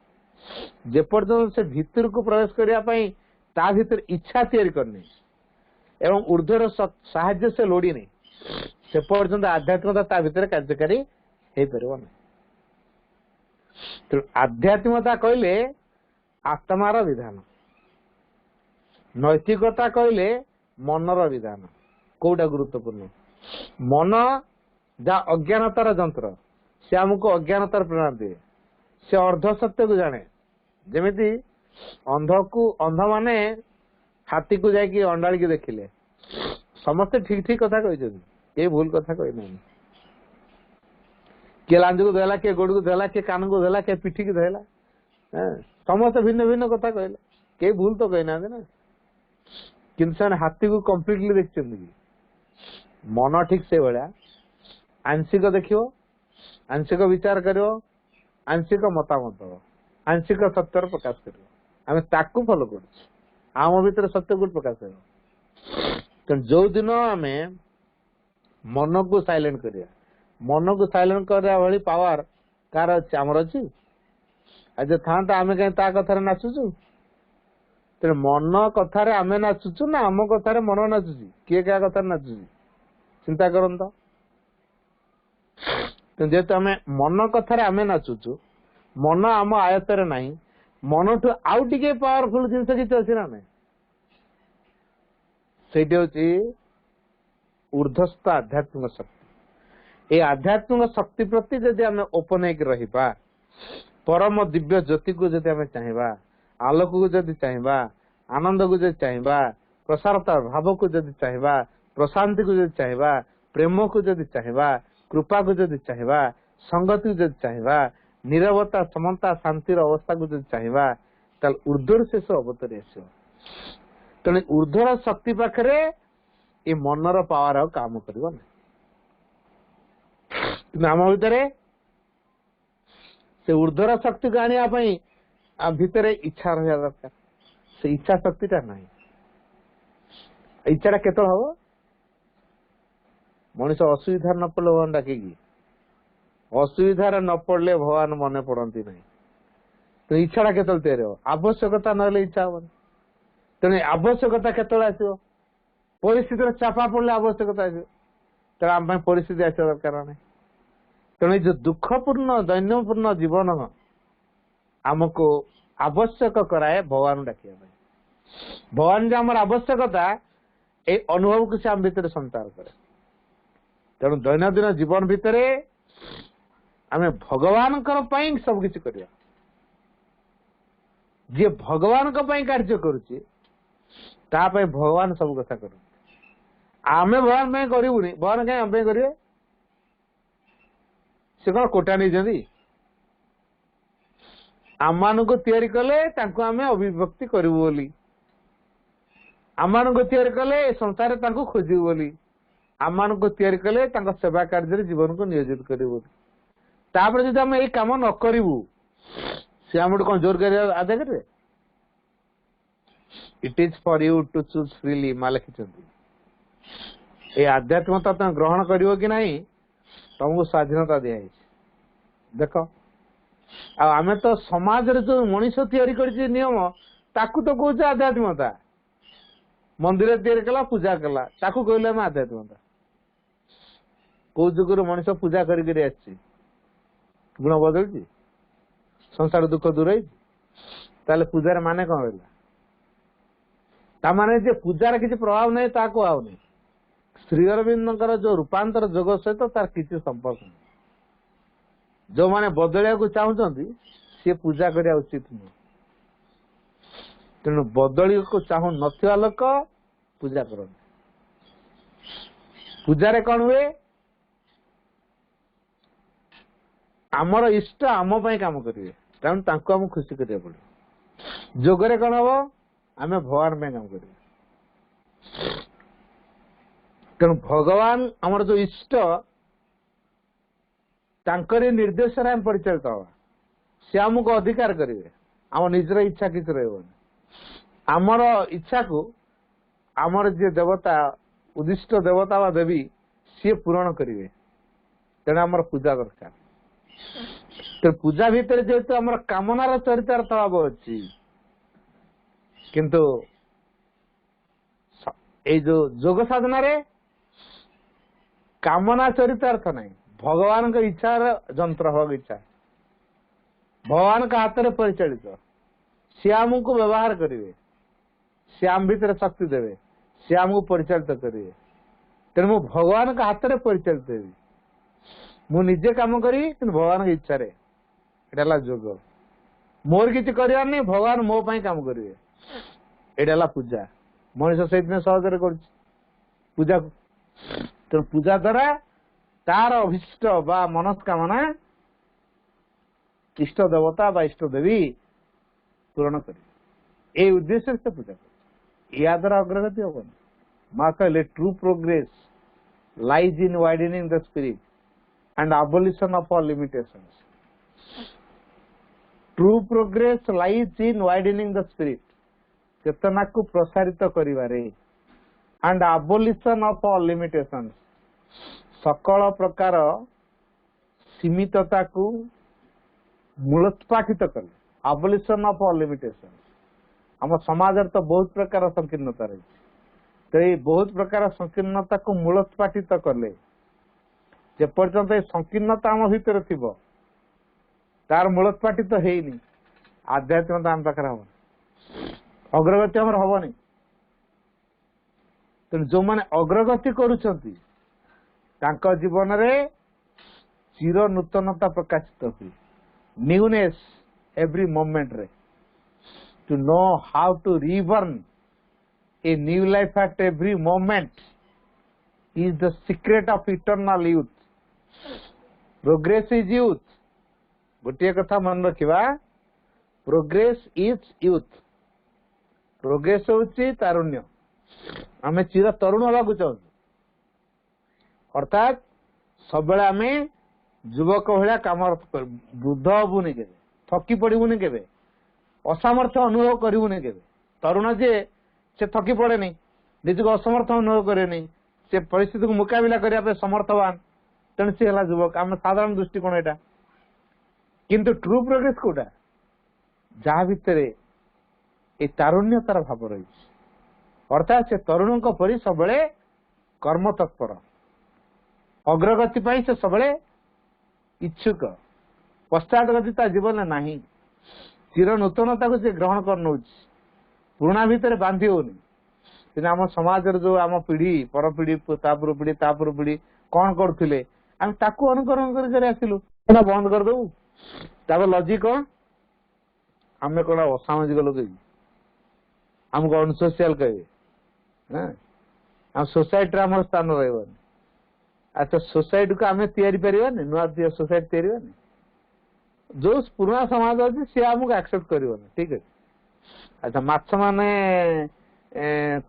जेपर्यंत से भीतर को प्रवेश करने ता भीतर इच्छा तैयारी करनी एवं ऊर्ध्वर साहाय्य से लोड़ी नहीं से पर्यंत आध्यात्मिकता ता भीतर कार्यकारी हो पार ना। तो आध्यात्मिकता कहले आत्मार विधान नैतिकता कहले मनर विधान कोटा गुरुत्वपूर्ण मन जहाँ अज्ञानतार जंत्र से आमको अज्ञानतार प्रेरणा दिए से अर्ध सत्य को जाने जमीती अंध माने हाथी को जाकि अंडाड़ी की देखिले समस्ते ठीक ठीक कथा कही भूल कथा कही ना किए लांज को देला किए गोड़ को देला किए कान को देला किए पिठी को देला समस्त भिन्न भिन्न कथा कहले कई भूल तो कही ना किंतु हाथी को कम्प्लीटली देखते मन ठीक से भाया आंशिक देखियो आंशिक विचार करियो आंशिक मतामत आंशिक सत्यर प्रकाश करियो आम ताकू फॉलो कर आम भीतर सत्य गुट प्रकाश कर। जो दिन आम मन को साइलेंट करिया मन को साइलेंट करा भाई पावर कार अच्छे आमर अच्छी आज था आम कहीं ता कथार नाचुचु तेरे मन कथार आम नाचुचु ना आम कथार मन नाचुची किए क्या कथार नाचुची चिंता करन तो जेहेतु आम मन कथार आम नाचुचु मन आम आयतर नहीं मन ठू आउ टिके पावरफुल जिनस किसी अच्छी ना ना से ऊर्ध्वस्थ आध्यात्मिक शक्ति ये आध्यात्मिक शक्ति प्रति जदि आम ओपन रहिबा परम दिव्य ज्योति को जदि आम चाहिबा आलोक को जदि चाहिबा आनंद को जदि चाहिबा प्रसारता भाव को जदि चाहिबा प्रशांति को जदि चाहिबा प्रेम को जदि चाहिबा कृपा को जदि चाहिबा संगति को जदि चाहिबा नीरवता समता शांतिर अवस्था को जदि चाहिबा ताल ऊर्ध्वर शेष अवतरी आसो तेणु ऊर्ध्वर शक्ति पाखरे ये मनर पावर काम करिबो ना आम भितर से ऊर्ध्वर शक्ति को आने भितर इच्छा रहा दरकार से इच्छा शक्ति टा नहीं इच्छा केत हम मनीष असुविधा न पड़े भगवान डाक असुविधार न पड़े भगवान मन पड़ती ना तो इच्छा केत तैयारी हो आवश्यकता ना इच्छा हम तेणु आवश्यकता केत आसो परिस्थिति चापा पड़े आवश्यकता आस तेणु आम परिस्थिति आसा दरकार नहीं तेणु जो दुखपूर्ण दैन्यपूर्ण जीवन आमको आवश्यक कराए भगवान डाकिया भगवान जो आम आवश्यकता ए अनुभव को से आम भीतर संचार करे तेणु दैनंदिन जीवन भितर आम भगवान सब किसी कर जी भगवान कार्य करुचे भगवान सब कथा कर आम भगवान करूनी भगवान कहीं आम करेंगे से कौन कोटा नहीं आम को तैयारी कले आम अभिव्यक्ति करूँ बोली आम को तैयारी कले संसार खोजू बोली आम को तैयारी कले सेवा कार्य जीवन को नियोजित करूँ तापर जब आम ये कम न करूँ सी आम कौन जोर कर आदाय करेंगे it is for you to choose freely माँ लिखिं ये आध्यात्मता तुम ग्रहण कर कि नहीं तुमको स्वाधीनता दिखाई देख आम तो समाज जो मनीष तैयारी कर नियम ताकू तो कौच आध्यात्मता मंदिर तैयारी कला पूजा कला ताकू कहले आम आध्यात्मता कौ जुगर मनीष पूजा कर गुण बदल संसार दुख दूर ताले पूजार माने कौन रहा माने जे पूजार किसी प्रभाव नहीं ताको आउ नहीं श्री अरविंद जो रूपांतर जोग सहित तार किसी संपर्क नहीं जो माने बदलिया को चाहते सी पूजा करने उचित नुह तेणु बदली को चाहू नथिया लोक पूजा कर पूजारे कौन हुए आमर इष्ट आम काम करेंगे तेणु आम खुशी करिया पड़े जोगरे कौन हम आम भगवान काम करेंगे तेणु भगवान आमर जो इष्ट तांकरी निर्देश आम परिचालित हवा सी आमको अधिकार करेंगे आम निजर इच्छा किसी रही आमर इच्छा को आमर जे देवता उदिष्ट देवता वा देवी सी पूरण करेंगे तेणु आमर पूजा दरकार तो पूजा भितर जेहेतु आम कामनार चरितार्थ भाव अच्छी किंतु ये जो जोग साधना रे कामना चरितार्थ नहीं भगवान का इच्छा जंत्र हवा इच्छा भगवान का हाथ में परिचालित सी आम को व्यवहार करेंगे सी आम भीतर शक्ति देवे सी आम को परिचालित करेंगे तेणु मु भगवान का हाथ में परिचालित हेबी मु निजे काम करी भगवान की इच्छा रे एटा जोग मोर किसी कर नहीं भगवान मो पाई काम करेंगे एटा पूजा मनीष से सहजरे कर पूजा को तेणु पूजा द्वारा तार अभिष्ट बा मनस्कामना इष्ट देवता बा इष्ट देवी पूरण कर उद्देश्य से पूजा कर या द्वारा अग्रगति हम माँ कहले true progress lies in widening the spirit and abolition of all limitations true progress lies in widening the spirit चेतना को प्रसारित करिवारे and abolition of all limitations सकल प्रकार सीमितता को मूलोत्पाटित कले abolition of all limitations आम समाज तो बहुत प्रकार संकीर्णता रही तो ये बहुत प्रकार संकीर्णता को मूलोत्पाटित कले जेपर्यंत ये संकीर्णता आम भीतर थी तार मूलोत्पाटित है आध्यात्मिकता आम पाखे हम अग्रगति आम हेनी तेणु जो मैंने अग्रगति करुँच जीवन में चिर नूतनता प्रकाशित हुई न्यूनेस एवरी मोमेंट रे to know how to reborn a new life at every moment is the secret of eternal youth progress is youth गोटे कथा मन रखा प्रोग्रेस इज यूथ प्रोग्रेस होची तारुण्य आमे चिर तरुण होगा चाहूँ अर्थात सब आम युवक भाया कम वृद्ध हबुनि के थकी पड़बुनि के असमर्थ अनुभव करूनी के तरुण जे से थकी पड़े नहीं निज को असमर्थ अनुभव करे से परिस्थिति को मुकाबला करने समर्थवान तेणु सी है युवक आम साधारण दृष्टिकोण यहाँ किंतु ट्रू प्रोग्रेस कोटा जहाँ भितर ये तारुण्यतार भाव रही अर्थात से तरुण परी सब कर्म तत्पर अग्रगति से सब इच्छुक पश्चातगति जीवन ना चिर नूतनता को ग्रहण कर नौ पुराणा भितर बांधि होनी आम समाज जो आम पीढ़ी पर पीढ़ी तापुर पीढ़ी तापुर पीढ़ी कौन करुले आम ताकू अनुकरण कर आसिलु बंद करदे तापर लॉजिक कौन आम कौन असामाजिक लोग आमको अनसोशियल कहे सोसाइटी आम स्थान रही अच्छा सोसाइटी को आम या नुआ सोसाइटी या जो पुराना समाज अच्छे सी आमको एक्सेप्ट कर ठीक है अच्छा माछ माने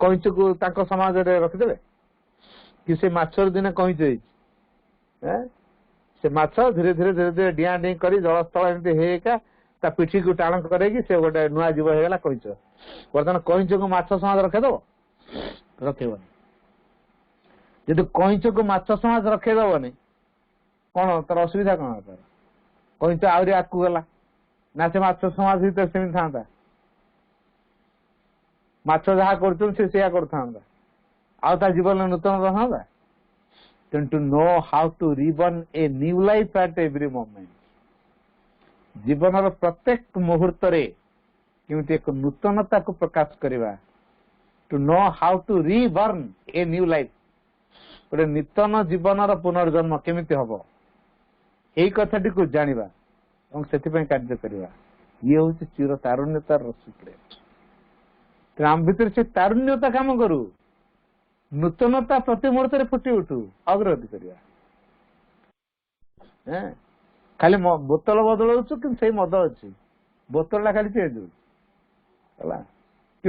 कईच को समाज रखिदे कि से माछर दिने कईच से माछ धीरे धीरे धीरे धीरे डिया डी कर जलस्थल एमती हेका ता पिठी को टाण करे से गोटे नुआ जीव होगा कईच बर्तमान कईच को माछ समाज रखेदब रखेबनी जदि कईच को माछ समाज रखेदबनी कौन तार असुविधा कौन तार कईच आहरी आगू गला ना से माछ समाज भीतर सेमती था माछ जहा कर जीवन नूतन था to know how to reborn a new life at every moment जीवन प्रत्येक मुहूर्त केमती एक नूतनता को प्रकाश करवा to know how to reborn a new life गोटे नूतन जीवन पुनर्जन्म केमिति हम यही कथाटी को जाना और से कार्य करवा ये हूँ चिर तारुण्यतार सिक्रेट आम भीतर से तारुण्यता काम करू नूतनता प्रति मुहूर्त फुटी उठू अग्रगति करवा खाली बोतल बदलू कि मद अच्छी बोतल खाली चेंज हो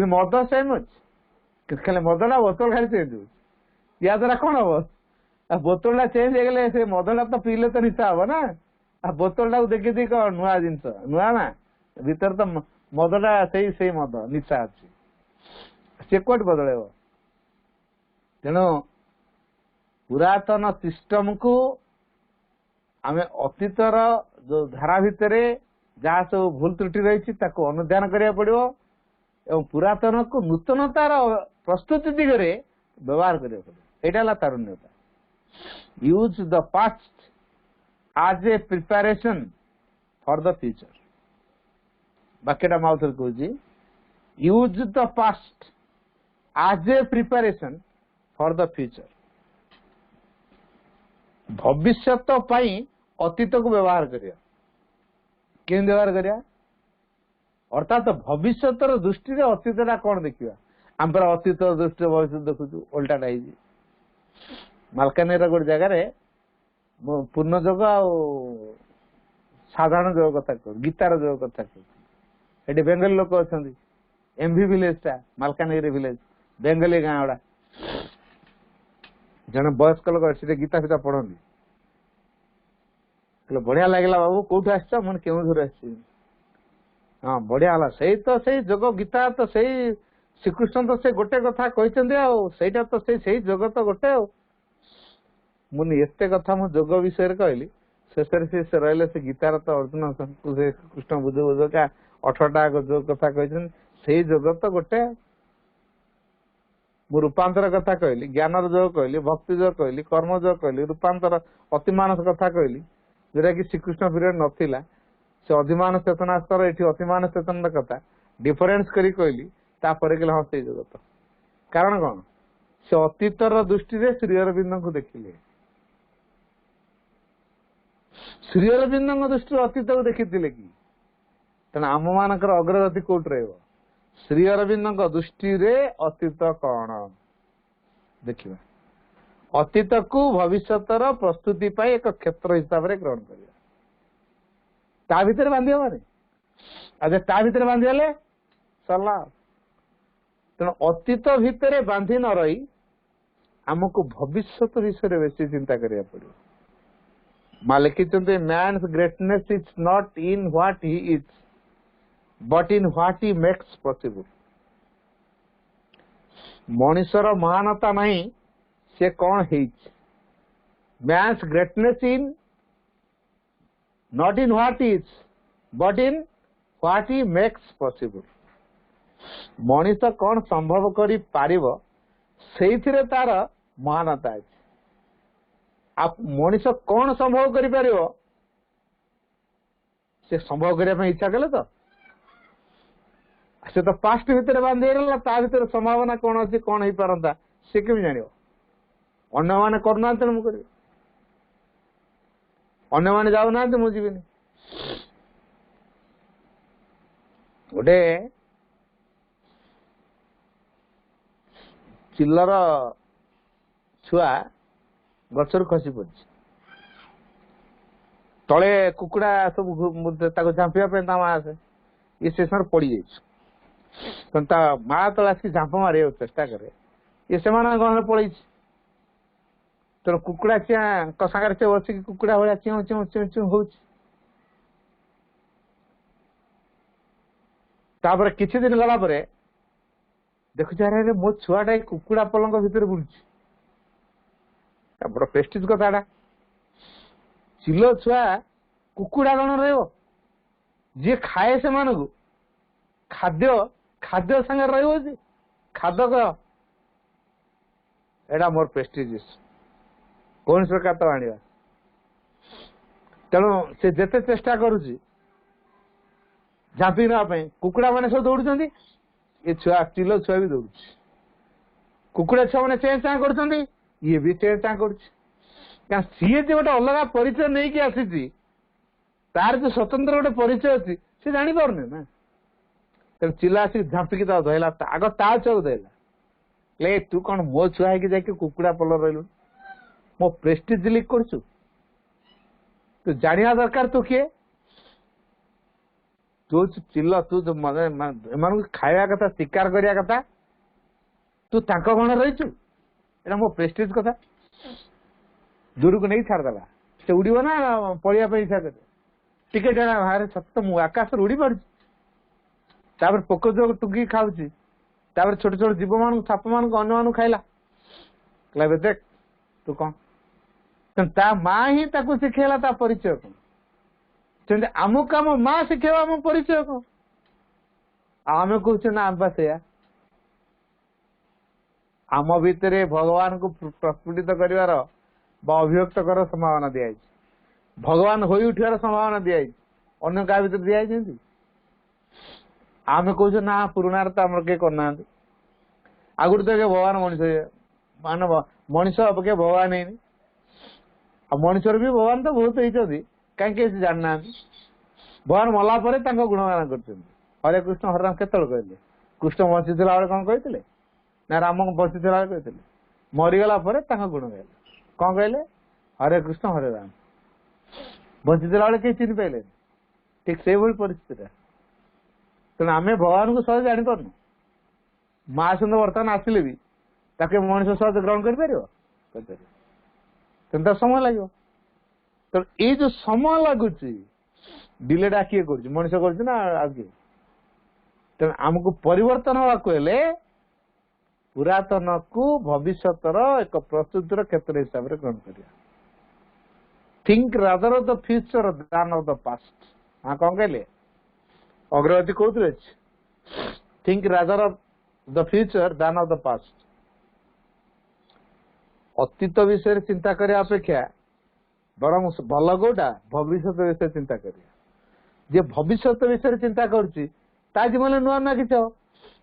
मद सेम अच्छे खाली मदटा बोतल खाली चेंज हो या द्वारा कौन हम बोतल चेंज हो गले से मदटा तो पीले तो निशा हम ना आ बोतल टाक देखी दी कौन नुआ जिनस नुआ ना भीतर तो मदटा से मद निशा अच्छी से कोट बदल तेणु पुरातन सिस्टम को आम अतीतर जो धारा भितर जहाँ सब भूल त्रुटि रही अनुधान करा पड़ो एवं पुरातन को नूतनतार प्रस्तुति दिगरे व्यवहार करा पड़ो यहाँ तारुण्यता यूज द पास्ट आज ए प्रिपेरेशन फॉर द फ्यूचर बाकीटा माउथर कहूँ यूज द पास्ट आज ए प्रिपेरेशन फॉर द फ्यूचर भविष्यत अतीत को व्यवहार करिया कें व्यवहार करिया अर्थात भविष्यत दृष्टि रे अतीतटा कौन देखिया आम पर अतीत दृष्टि भविष्य देखु उल्टाटा है मालकानगिरी गोटे जगार पूर्ण जोग आ साधारण जोग कथा कह गीतार जोग कथा कह ये बेंगली लोक अच्छा एमवी विलेज टा मालकानगिरी विलेज बेंगली गाँ गुड़ा जन वयस्क लोक से गीता फीता पढ़ती बढ़िया लगला बाबू कौटू आस मैंने केउर आस हाँ बढ़िया है से तो से जोग गीता तो से श्रीकृष्ण तो से गोटे कथा कहते तो से जोग तो गोटे मुझे एत कथा मो जोग विषय कहली शेष से रही से गीतार तो अर्जुन से कृष्ण बुझ बुझका 18टा जो कथा कहते जोग तो गोटे मु रूपांतर कथा कहली ज्ञान जोग कहली भक्ति जोग कहली कर्म जोग कहली रूपांतर अतिमानस कथा कहली जोटा कि श्रीकृष्ण पीरियड नथिला से अधिमान चेतना स्तर ये अतिमान चेतन कथा डिफरेन्स करी कहली तापर कहले हाँ से जगत कारण कौन से अतीतर दृष्टि श्री अरविंद को देखिले श्री अरविंद दृष्टि अतीत को देखी कि तेना आम मानकर अग्रगति कोट रही श्री अरविंद दृष्टि रे अतीत कौन देखिए अतीत को भविष्यतर प्रस्तुति एक क्षेत्र हिसाब से ग्रहण कर बांधि हम अच्छा ता भर बांधिगले सरला तेणु अतीत भितर बांधि न रही आमको भविष्य विषय बेसी चिंता करिया पड़ो। माँ लिखिंट man's greatness is not in what he is but in what he makes possible. मनुष्यर महानता नहीं से कौन है। Man's greatness in not in what is but in what he makes possible. मनीष कौन संभव करि पारिबो सेइथिरे तार महानता है। आप मनीष कौन संभव करि पारिबो से संभव करने इच्छा कले तो पास्ट भितर बांधि रहा ता भीतर संभावना कौन अच्छी कौन हो पारता से केमी जान अन्य मैंने करना मुझे अन्य मैंने जाऊना मुझे गोटे चिल्लर छुआ गचर खसी पड़ी तले कुकुड़ा सब झांपिया माँ आसे ये से पड़ जा माँ तले आसिक झांप मारे चेष्टा करे ये से घर पड़े तेना कुकुड़ा चिया सागर से बसिक कुकुड़ा भाया चिं चिं चिं चिं हो किसी दिन गला देखुच अरे मो छुआटा कुकुड़ा पलंग भितर बुलूँ बड़ प्रेस्टिज कथा चिल छुआ कुकुड़ा गण जी खाए से खाद्य खाद्य संगे रही खाद्य कह एटा मोर प्रेस्टिज कौन प्रकार तो आने तेणु से जिते चेष्टा करुच्ची झांपी नापी कुकुड़ा मैंने सब दौड़ ये छुआ चिल छुआ भी दौड़ कुकुड़ा छुआ मैंने चें चाँ कर ये भी चें चाँ कर सी जो गोटे अलग परिचय नहीं कि आसी तार जो स्वतंत्र गोटे परिचय अच्छी सी जानी पारे ना तेज चिला आसिक झांपिकी धरला आग ता छुआ धरला ले तू कौन मो छुआ है कुकुड़ा पल रही मो प्रेस्टिज लिक कर तू जाना दरकार तू किए तू चिल्ल तू एम खाया कथा शिकार करिया कथा तू तांको गण रहीचु एटा मो प्रेस्टिज कथा दूर को नहीं छाड़देला से उड़ीब ना पड़िया इच्छा करे टिके जाना बाहर सत मु आकाश उड़ी पार पोक जो टुकी खाऊची छोट छोट जीव मान साप मान अन्य मान खाइला देख तू कौन ता माँ ही शिखेला ता परिचय कौन आमको आम माँ शिखेवा आम परिचय कौन आम कहे ना आम से आम भितर भगवान को प्रस्फुटित कर अभिव्यक्त कर संभावना दिखाई भगवान हो उठार संभावना दिखाई अन्य क्या भर दिखाई आम कहे ना पुराण तो आम कहीं करना आगुरी तो भगवान मनीष मान मनीष अपेक्षा भगवान है मनुष्य भी भगवान तो बहुत होती कहीं जानना भगवान मला गुणगान कर हरे कृष्ण हरे राम केत कहले कृष्ण बंची कौन कहते ना राम बंची कहते मरीगला गुण गाइले कौन कहले हरे कृष्ण हरे राम बंची कहीं चिन्ह पाइले ठीक से परिस्थिति तेना आम भगवान को सहज जापर माँ सुंदर बर्तमान आसिले भी मनुष्य सहज ग्रहण कर तेना समय लगे तो ये जो समय लगुच डिलेटा किए कर मनुष्य कर आगे तेना आमको परिवर्तन होगा पुरातन को भविष्यतर एक प्रस्तुतिर क्षेत्र हिसाब से ग्रहण कर think rather of the future then of the past हाँ कौन कहले अग्रगति कहते think rather of the future then of the past अतीत विषय चिंता करने अपेक्षा बर भल गोटा भविष्य विषय चिंता कर भविष्य विषय चिंता करुच्चा जीवन नुआ नुआ किसी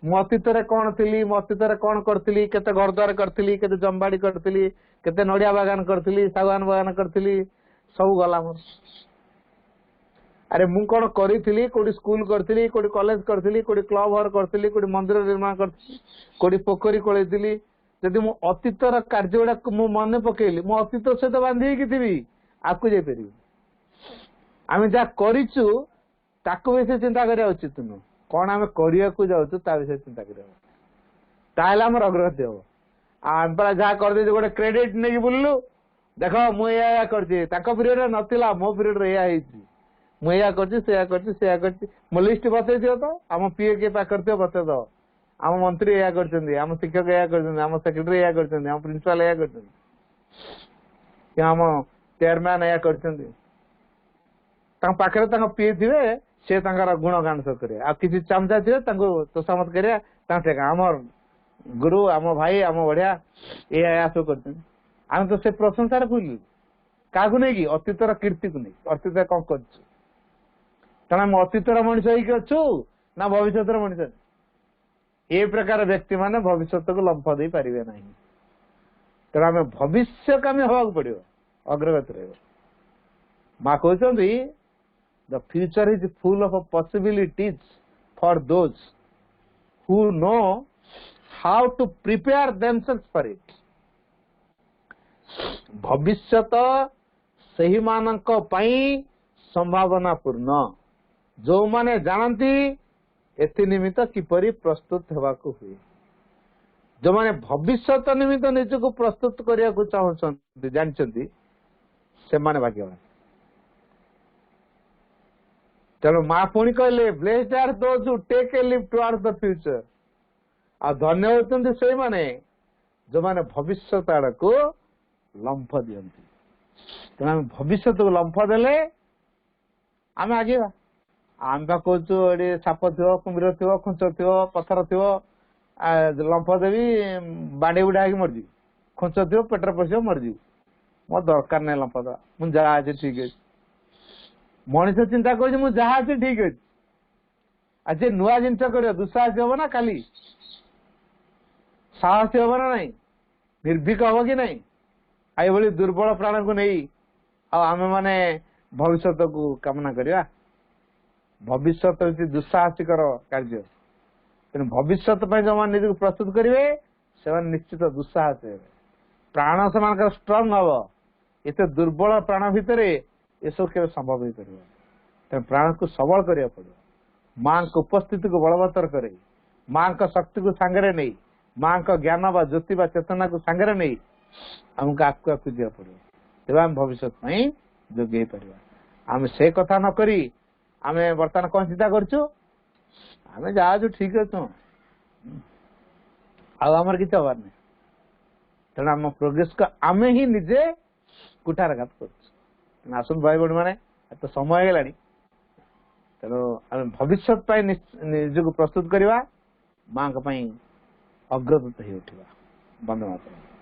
मु अतीत कौन थी मो अतीत कौन करी केते घर द्वार करी केते जमबाड़ी करी केते नड़िया बागान करी सागवान बागान करी सब गला मोर अरे मु कौन करी कोडी स्कूल करी कोडी कॉलेज करी कोडी क्लब घर करी कोडी मंदिर निर्माण करी कोडी पोखरी खोली जदि मो अतीतर कार्य गुड़ा मु मन पकेली मो अतीत सहित बांधी थी आपको जापर आम जहाँ करूँ ताको विषय चिंता करा उचित नुह कौन आम करने को जाऊँ ता विषय चिंता करा ताहले हमर अग्रगति हो आम परा जहाँ कर दे गोटे क्रेडिट नहीं बुललु देख मु या करछि ताको पीरियड रे नथिला मो पीरियड रे या हेछि मु या करछि से करछि मो लिस्ट बतै दियो तो हम पीए के पा करते बतै दो आम मंत्री या करछन्ती आम शिक्षक या करछन्ती आम सेक्रेटरी या करछन्ती आम प्रिंसिपल या करछन्ती कि आम चेयरमैन या करछन्ती तांग पाखरे तांग पीए थिबे से तांगर गुणगान सब करे आ किछि चमचा थिबे तांको तोसामत करे तां से हमर गुरु आम भाई आम बढ़िया या सब करछन्ती आम तो से प्रशंसा भूल क्या नहीं कि अतीतर कीर्ति को नहीं अतीत कौन कर अतीतर मनुष्य ही अच्छु ना भविष्य मनुष्य ए प्रकार व्यक्ति माने भविष्य को लंफ दे पारे ना तेना आम भविष्य कामी हवा पड़ो अग्रगति रह माँ कहते the future is full of possibilities for those who know how to prepare themselves for it भविष्यत सही मानक पई संभावना पूर्ण जो माने जानती एथि निमित्त किपरि प्रस्तुत हेबाकू हुए जो माने भविष्यत निमित्त निजको प्रस्तुत करिया को चाहछन्ती जानछन्ती से माने भाग्यवान चलो माँ पुणी कहले blessed are those who take a leap towards the future आ धन्य होचन्ती से माने जो माने भविष्यत आड़को लंफ दियंती तेना भविष्य को लंफ देले आम आगे आम कहूँ साप थो कुम्भीर थो खुंच थो पथर थो लंफ देवी बाड़े बुढ़ा मरजी खुंच थो पेटर पश मरजी मो दरकार नहीं लंफ दवा मुझे जहाँ अच्छे ठीक अच्छे मनीष चिंता कर जहाँ अच्छे ठीक अच्छे आज नुआ जिन कर दुस्साहसी हम ना खाली साहसी हम ना नहीं निर्भीक हम कि नहीं आई भली दुर्बल प्राण को नहीं आम माने भविष्य को कामना करवा भविष्य हूँ दुस्साहसिकर कार्य तेणु भविष्य जो मैंने निज प्रस्तुत करेंगे से निश्चित दुस्साहस हे प्राण से स्ट्रंग हम एत दुर्बल प्राण भितर ये सब के संभव हो पार तेणु प्राण को सबल करा पड़ो माँ को उपस्थिति को बलवत्तर करे माँ का शक्ति को सांगरे नहीं माँ का ज्ञान व ज्योति व चेतना को सांगरे नहीं हमको आगे आगे दिया पड़ो तेज आम भविष्य जोगे पार आम से कथा न करी आम बर्तमान कौन चिंता करूँ आम जा ठीक अच्छु आमर किसी हबार नहीं तेना आम प्रोग्रेस को आम ही निजे कुठारघात कर आसन भाई बहन मैंने तो समय है तेणु आम भविष्य निजक प्रस्तुत करवा माँ अग्रदूत हो उठा बंदे मातरम।